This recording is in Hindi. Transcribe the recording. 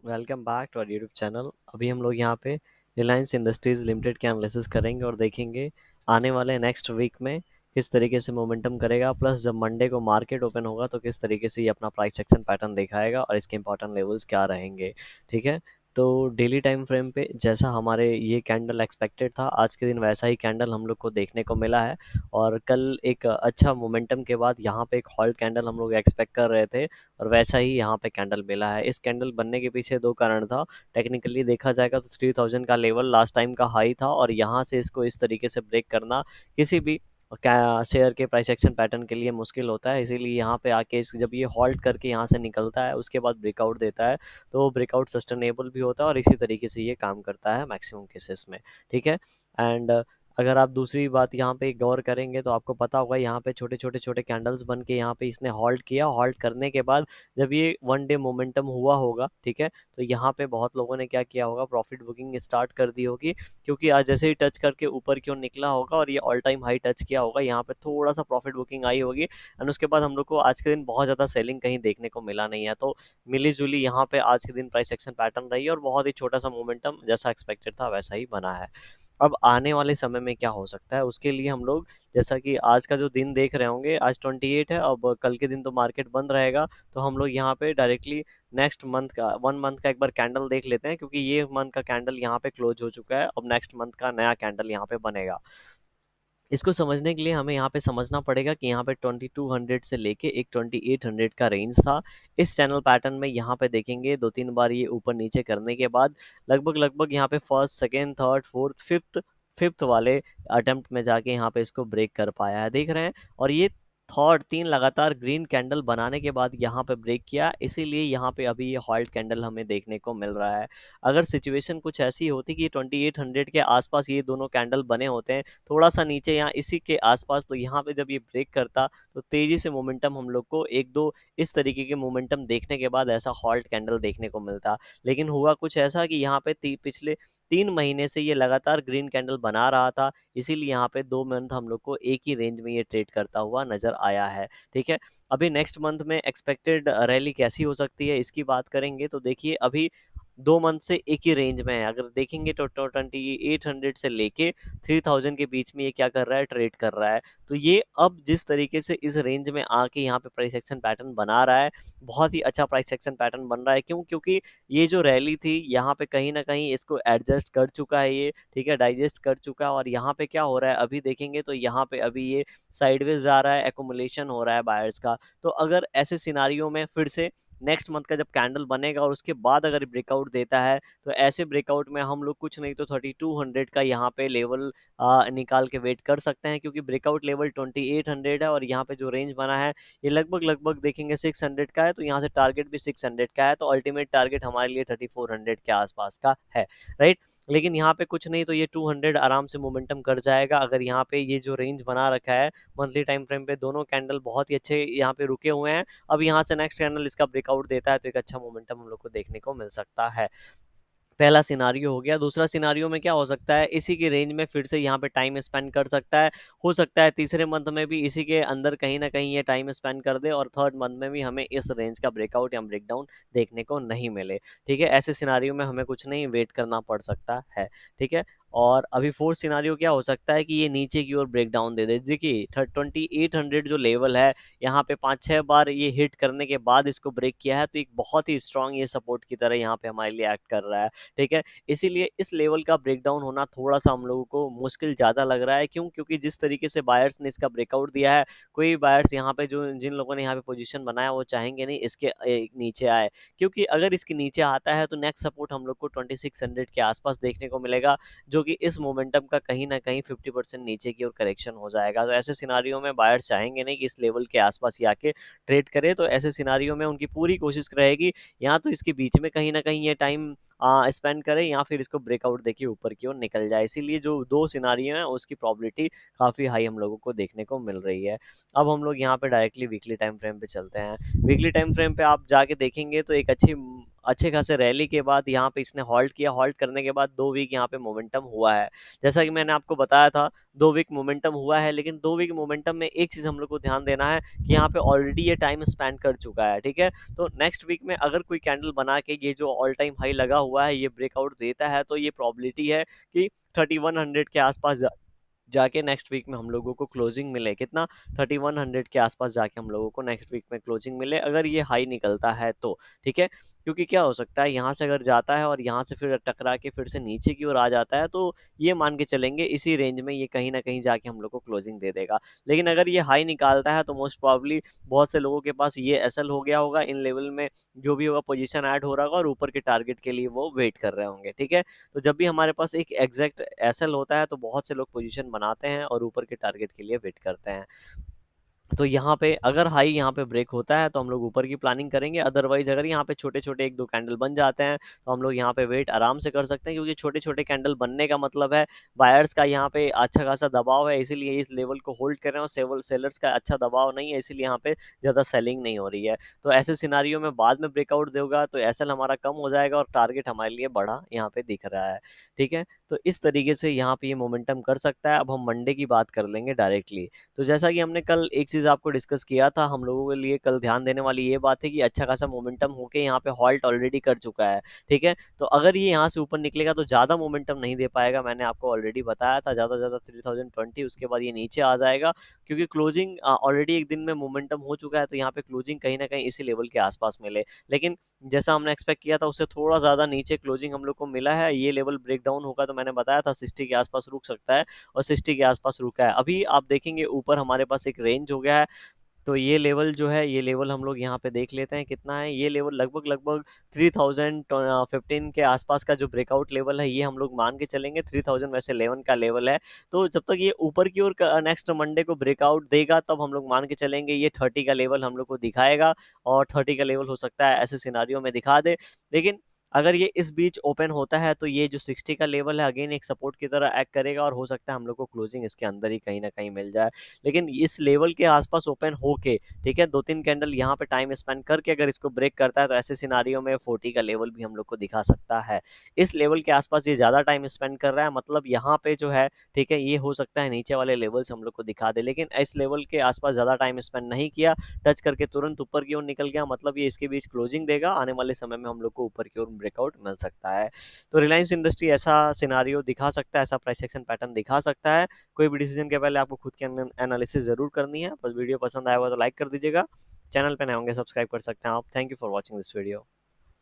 Welcome back to our YouTube channel. अभी हम लोग यहाँ पे रिलायंस इंडस्ट्रीज लिमिटेड के एनालिसिस करेंगे और देखेंगे आने वाले नेक्स्ट वीक में किस तरीके से मोमेंटम करेगा, प्लस जब मंडे को मार्केट ओपन होगा तो किस तरीके से ये अपना प्राइस एक्शन पैटर्न दिखाएगा और इसके इंपॉर्टेंट लेवल्स क्या रहेंगे। ठीक है। तो डेली टाइम फ्रेम पे जैसा हमारे ये कैंडल एक्सपेक्टेड था, आज के दिन वैसा ही कैंडल हम लोग को देखने को मिला है। और कल एक अच्छा मोमेंटम के बाद यहाँ पे एक हॉल्ट कैंडल हम लोग एक्सपेक्ट कर रहे थे और वैसा ही यहाँ पे कैंडल मिला है। इस कैंडल बनने के पीछे दो कारण था। टेक्निकली देखा जाएगा तो 3000 का लेवल लास्ट टाइम का हाई था और यहाँ से इसको इस तरीके से ब्रेक करना किसी भी शेयर के प्राइस एक्शन पैटर्न के लिए मुश्किल होता है। इसीलिए यहाँ पे आके जब ये हॉल्ट करके यहाँ से निकलता है उसके बाद ब्रेकआउट देता है तो ब्रेकआउट सस्टेनेबल भी होता है और इसी तरीके से ये काम करता है मैक्सिमम केसेस में। ठीक है। एंड अगर आप दूसरी बात यहाँ पे गौर करेंगे तो आपको पता होगा यहाँ पे छोटे कैंडल्स बन के यहाँ पे इसने हॉल्ट किया। हॉल्ट करने के बाद जब ये वन डे मोमेंटम हुआ होगा, ठीक है, तो यहाँ पे बहुत लोगों ने क्या किया होगा, प्रॉफिट बुकिंग स्टार्ट कर दी होगी। क्योंकि आज जैसे ही टच करके ऊपर क्यों निकला होगा और ये ऑल टाइम हाई टच किया होगा, यहाँ पे थोड़ा सा प्रॉफिट बुकिंग आई होगी एंड उसके बाद हम लोग को आज के दिन बहुत ज़्यादा सेलिंग कहीं देखने को मिला नहीं है। तो मिली जुली यहाँ पे आज के दिन प्राइस एक्शन पैटर्न रही है और बहुत ही छोटा सा मोमेंटम जैसा एक्सपेक्टेड था वैसा ही बना है। अब आने वाले समय में क्या हो सकता है उसके लिए हम लोग, जैसा कि आज का जो दिन देख रहे होंगे, आज 28 है, अब कल के दिन तो मार्केट बंद रहेगा। तो हम लोग यहाँ पे डायरेक्टली नेक्स्ट मंथ का 1 मंथ का एक बार कैंडल देख लेते हैं, क्योंकि ये मंथ का कैंडल यहाँ पे क्लोज हो चुका है। अब नेक्स्ट मंथ का नया कैंडल यहाँ पे बनेगा। इसको समझने के लिए हमें यहाँ पे समझना पड़ेगा कि यहाँ पे 2200 से लेके एक 2800 का रेंज था। इस चैनल पैटर्न में यहाँ पे देखेंगे दो तीन बार ये ऊपर नीचे करने के बाद लगभग लगभग यहाँ पे first second third fourth fifth fifth वाले अटेम्प्ट में जाके यहाँ पे इसको ब्रेक कर पाया है, देख रहे हैं। और ये थर्ड तीन लगातार ग्रीन कैंडल बनाने के बाद यहाँ पे ब्रेक किया, इसीलिए यहाँ पे अभी ये हॉल्ट कैंडल हमें देखने को मिल रहा है। अगर सिचुएशन कुछ ऐसी होती कि 2800 के आसपास ये दोनों कैंडल बने होते हैं, थोड़ा सा नीचे यहाँ इसी के आसपास, तो यहाँ पे जब ये ब्रेक करता तो तेजी से मोमेंटम हम लोग को एक दो इस तरीके के मोमेंटम देखने के बाद ऐसा हॉल्ट कैंडल देखने को मिलता। लेकिन हुआ कुछ ऐसा कि यहाँ पे पिछले 3 महीने से ये लगातार ग्रीन कैंडल बना रहा था, इसीलिए यहाँ पे 2 मंथ हम लोग को एक ही रेंज में ये ट्रेड करता हुआ नजर आया है। ठीक है। अभी नेक्स्ट मंथ में एक्सपेक्टेड रैली कैसी हो सकती है इसकी बात करेंगे तो देखिए, अभी 2 मंथ से एक ही रेंज में है। अगर देखेंगे तो 2800 से लेके 3000 के बीच में ये क्या कर रहा है, ट्रेड कर रहा है। तो ये अब जिस तरीके से इस रेंज में आके यहाँ पे प्राइस एक्शन पैटर्न बना रहा है, बहुत ही अच्छा प्राइस एक्शन पैटर्न बन रहा है। क्यों? क्योंकि ये जो रैली थी यहाँ पे कहीं ना कहीं इसको एडजस्ट कर चुका है ये, ठीक है, डाइजेस्ट कर चुका है। और यहाँ पे क्या हो रहा है अभी देखेंगे तो यहाँ पे अभी ये साइडवेज जा रहा है, एकोमुलेशन हो रहा है बायर्स का। तो अगर ऐसे सिनारियों में फिर से नेक्स्ट मंथ का जब कैंडल बनेगा और उसके बाद अगर ब्रेकआउट देता है, तो ऐसे ब्रेकआउट में हम लोग कुछ नहीं तो 3200 का यहाँ पे लेवल निकाल के वेट कर सकते हैं। क्योंकि ब्रेकआउट लेवल 2800 है और यहाँ पे जो रेंज बना है ये लगभग लगभग देखेंगे 600 का है। तो यहाँ से टारगेट भी 600 का है, तो अल्टीमेट टारगेट हमारे लिए 3400 के आसपास का है, राइट। लेकिन यहाँ पे कुछ नहीं तो ये 200 आराम से मोमेंटम कर जाएगा। अगर यहाँ पे ये जो रेंज बना रखा है मंथली टाइम फ्रेम पे, दोनों कैंडल बहुत ही अच्छे यहाँ पे रुके हुए हैं। अब यहाँ से नेक्स्ट कैंडल इसका ब्रेकआउट देता है तो एक अच्छा मोमेंटम हम लोग को देखने को मिल सकता है। पहला सिनारियो हो गया। दूसरा सिनारियो में क्या हो सकता है, इसी की रेंज में फिर से यहाँ पे टाइम स्पेंड कर सकता है। हो सकता है तीसरे मंथ में भी इसी के अंदर कहीं ना कहीं ये टाइम स्पेंड कर दे और थर्ड मंथ में भी हमें इस रेंज का ब्रेकआउट या ब्रेकडाउन देखने को नहीं मिले। ठीक है। ऐसे सिनारियो में हमें कुछ नहीं वेट करना पड़ सकता है। ठीक है। और अभी फोर्थ सिनारियो क्या हो सकता है कि ये नीचे की ओर ब्रेक डाउन दे दे। देखिए 2800 जो लेवल है, यहाँ पे 5-6 बार ये हिट करने के बाद इसको ब्रेक किया है, तो एक बहुत ही स्ट्रांग ये सपोर्ट की तरह यहाँ पे हमारे लिए एक्ट कर रहा है। ठीक है। इसीलिए इस लेवल का ब्रेकडाउन होना थोड़ा सा हम लोगों को मुश्किल ज़्यादा लग रहा है। क्यों? क्योंकि जिस तरीके से बायर्स ने इसका ब्रेकआउट दिया है, कोई बायर्स यहाँ पे जो जिन लोगों ने यहाँ पे पोजीशन बनाया वो चाहेंगे नहीं इसके नीचे आए। क्योंकि अगर इसके नीचे आता है तो नेक्स्ट सपोर्ट हम लोग को 2600 के आसपास देखने को मिलेगा, जो कि इस मोमेंटम का कहीं ना कहीं 50% नीचे की ओर करेक्शन हो जाएगा। तो ऐसे सिनारियों में बायर्स चाहेंगे नहीं कि इस लेवल के आसपास ही आके ट्रेड करे। तो ऐसे सिनारियों में उनकी पूरी कोशिश रहेगी या तो इसके बीच में कहीं ना कहीं ये टाइम स्पेंड करे या फिर इसको ब्रेकआउट देके ऊपर की ओर निकल जाए। इसीलिए जो दो सिनारियो हैं उसकी प्रोबेबिलिटी काफ़ी हाई हम लोगों को देखने को मिल रही है। अब हम लोग यहाँ पे डायरेक्टली वीकली टाइम फ्रेम पे चलते हैं। वीकली टाइम फ्रेम पे आप जाके देखेंगे तो एक अच्छी अच्छे खासे रैली के बाद यहाँ पे इसने हॉल्ट किया, हॉल्ट करने के बाद 2 वीक यहाँ पे मोमेंटम हुआ है। जैसा कि मैंने आपको बताया था 2 वीक मोमेंटम हुआ है, लेकिन 2 वीक मोमेंटम में एक चीज़ हम लोग को ध्यान देना है कि यहाँ पे ऑलरेडी ये टाइम स्पेंड कर चुका है, ठीक है। तो नेक्स्ट वीक में अगर कोई कैंडल बना के ये जो ऑल टाइम हाई लगा हुआ है ये ब्रेकआउट देता है, तो ये प्रोबेबिलिटी है कि 3100 के आसपास जाके नेक्स्ट वीक में हम लोगों को क्लोजिंग मिले। कितना? 3100 के आसपास जाके हम लोगों को नेक्स्ट वीक में क्लोजिंग मिले, अगर ये हाई निकलता है तो, ठीक है। क्योंकि क्या हो सकता है, यहाँ से अगर जाता है और यहाँ से फिर टकरा के फिर से नीचे की ओर आ जाता है, तो ये मान के चलेंगे इसी रेंज में ये कहीं ना कहीं जाके हम लोग को क्लोजिंग दे देगा। लेकिन अगर ये हाई निकालता है तो मोस्ट प्रॉब्ली बहुत से लोगों के पास ये एसएल हो गया होगा, इन लेवल में जो भी होगा पोजीशन ऐड हो रहा होगा और ऊपर के टारगेट के लिए वो वेट कर रहे होंगे, ठीक है। तो जब भी हमारे पास एक एग्जैक्ट एसएल होता है तो बहुत से लोग पोजीशन बनाते हैं और ऊपर के टारगेट के लिए वेट करते हैं। तो यहाँ पे अगर हाई यहाँ पे ब्रेक होता है तो हम लोग ऊपर की प्लानिंग करेंगे, अदरवाइज अगर यहाँ पे छोटे छोटे एक दो कैंडल बन जाते हैं तो हम लोग यहाँ पे वेट आराम से कर सकते हैं, क्योंकि छोटे छोटे कैंडल बनने का मतलब है बायर्स का यहाँ पे अच्छा खासा दबाव है, इसीलिए इस लेवल को होल्ड कर रहे हैं, और सेलर्स का अच्छा दबाव नहीं है, इसीलिए यहाँ पे ज़्यादा सेलिंग नहीं हो रही है। तो ऐसे सिनारियो में बाद में ब्रेकआउट देगा तो एसएल हमारा कम हो जाएगा और टारगेट हमारे लिए बड़ा यहाँ पे दिख रहा है, ठीक है। तो इस तरीके से यहाँ पे ये मोमेंटम कर सकता है। अब हम मंडे की बात कर लेंगे डायरेक्टली। तो जैसा कि हमने कल एक चीज़ आपको डिस्कस किया था, हम लोगों के लिए कल ध्यान देने वाली ये बात है कि अच्छा खासा मोमेंटम होके यहाँ पे हॉल्ट ऑलरेडी कर चुका है, ठीक है। तो अगर ये यहाँ से ऊपर निकलेगा तो ज़्यादा मोमेंटम नहीं दे पाएगा, मैंने आपको ऑलरेडी बताया था, ज़्यादा से ज़्यादा 3020, उसके बाद ये नीचे आ जाएगा, क्योंकि क्लोजिंग ऑलरेडी एक दिन में मोमेंटम हो चुका है, तो यहाँ पे क्लोजिंग कहीं ना कहीं इसी लेवल के आसपास मिले। लेकिन जैसा हमने एक्सपेक्ट किया था उससे थोड़ा ज़्यादा नीचे क्लोजिंग हम लोग को मिला है, ये लेवल ब्रेक डाउन होगा तो मैंने बताया था 60 के आसपास रुक सकता है, और 60 के आसपास रुका है। अभी आप देखेंगे ऊपर हमारे पास एक रेंज हो गया है, तो ये लेवल जो है, ये लेवल हम लोग यहाँ पे देख लेते हैं कितना है। ये लेवल लगभग लगभग 3015 के आसपास का जो ब्रेकआउट लेवल है, ये हम लोग मान के चलेंगे। 3000 वैसे 11 का लेवल है, तो जब तक ये ऊपर की ओर नेक्स्ट मंडे को ब्रेकआउट देगा तब हम लोग मान के चलेंगे ये 30 का लेवल हम लोग को दिखाएगा, और 30 का लेवल हो सकता है ऐसे सिनारियो में दिखा दे। लेकिन अगर ये इस बीच ओपन होता है तो ये जो 60 का लेवल है अगेन एक सपोर्ट की तरह एक्ट करेगा, और हो सकता है हम लोग को क्लोजिंग इसके अंदर ही कहीं ना कहीं मिल जाए। लेकिन इस लेवल के आसपास ओपन होके, ठीक है, 2-3 कैंडल यहाँ पे टाइम स्पेंड करके अगर इसको ब्रेक करता है तो ऐसे सिनारियो में 40 का लेवल भी हम लोग को दिखा सकता है। इस लेवल के आसपास ये ज़्यादा टाइम स्पेंड कर रहा है, मतलब यहाँ पे जो है, ठीक है, ये हो सकता है नीचे वाले लेवल्स हम लोग को दिखा दे, लेकिन इस लेवल के आसपास ज़्यादा टाइम स्पेंड नहीं किया, टच करके तुरंत ऊपर की ओर निकल गया, मतलब ये इसके बीच क्लोजिंग देगा, आने वाले समय में हम लोग को ऊपर की ओर ब्रेकआउट मिल सकता है। तो रिलायंस इंडस्ट्री ऐसा सिनारियो दिखा सकता है, ऐसा प्राइस एक्शन पैटर्न दिखा सकता है। कोई भी डिसीजन के पहले आपको खुद की एनालिसिस जरूर करनी है। बस वीडियो पसंद आया होगा तो लाइक कर दीजिएगा, चैनल पे नए होंगे सब्सक्राइब कर सकते हैं आप। Thank you for watching this video.